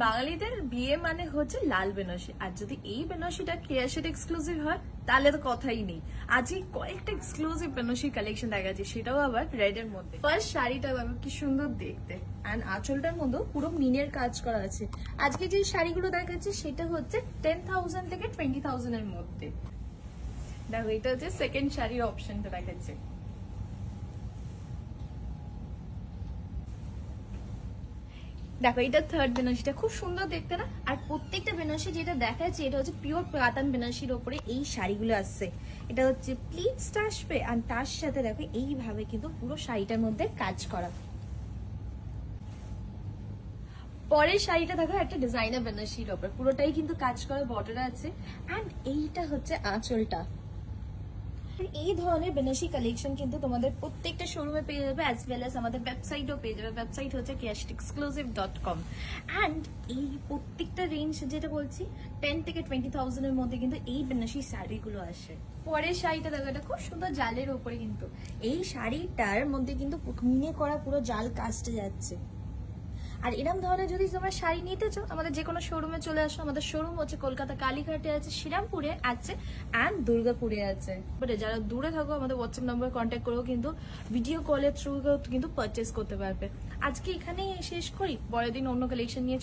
বাঙালিদের বিয়ে মানে হচ্ছে লাল বেনারসি, আর যদি এই বেনারসিটা কেয়াশেট এক্সক্লুসিভ হয় তাহলে তো কথাই নেই। আজকে কয়েকটা এক্সক্লুসিভ বেনারসি কালেকশন দেখা যাচ্ছে, সেটাও আবার রেড এর মধ্যে। ফার্স্ট শাড়িটা দেখো কি সুন্দর দেখতে, এন্ড আঁচলটার মধ্যে পুরো মিনের কাজ করা আছে। আজকে যে শাড়িগুলো দেখাচ্ছে সেটা হচ্ছে 10,000 থেকে 20,000 এর মধ্যে। দেখো এটা হচ্ছে সেকেন্ড শাড়ির অপশনটা দেখাচ্ছে। দেখো এটা থার্ড বেনারসিটা, খুব সুন্দর দেখতে না? আর প্রত্যেকটা বেনারসি যেটা দেখাচ্ছে এটা হচ্ছে পিওর কাতান বেনারসির ওপরে এই শাড়িগুলো আসছে। এটা হচ্ছে প্লিটস আসবে, আর তার সাথে দেখো এইভাবে কিন্তু পুরো শাড়িটার মধ্যে কাজ করা। পরের শাড়িটা দেখো একটা ডিজাইনার বেনারসির ওপর, পুরোটাই কিন্তু কাজ করা বর্ডার আছে। এন্ড এইটা হচ্ছে আঁচলটা। এই ধরনের বেনারসি কালেকশন কিন্তু তোমাদের প্রত্যেকটা শোরুমে পেয়ে যাবে, অ্যাজ ওয়েল অ্যাজ আমাদের ওয়েবসাইটও পেয়ে যাবে। ওয়েবসাইট হচ্ছে keashexclusive.com। অ্যান্ড এই প্রত্যেকটা রেঞ্জ যেটা বলছি 10 থেকে 20,000 এর মধ্যে কিন্তু এই বেনারসি শাড়িগুলো আসে। পরের শাড়িটা দেখো, এটা খুব সুন্দর জালের উপরে, কিন্তু এই শাড়িটার মধ্যে কিন্তু মিনে করা পুরো জাল কাজটা যাচ্ছে। আর এরকম ধরনের যদি তোমরা শাড়ি নিতে চাও আমাদের যে কোনো শোরুমে চলে আসো। আমাদের শোরুম হচ্ছে কলকাতা কালীঘাটে আছে, শ্রীরামপুরে আছে, অ্যান্ড দুর্গাপুরে আছে। বাট যারা দূরে থাকো আমাদের হোয়াটসঅ্যাপ নাম্বার কন্ট্যাক্ট করেও কিন্তু ভিডিও কলের থ্রু কিন্তু পারচেস করতে পারবে। আজকে এখানেই শেষ করি, পরের দিন অন্য কালেকশন নিয়ে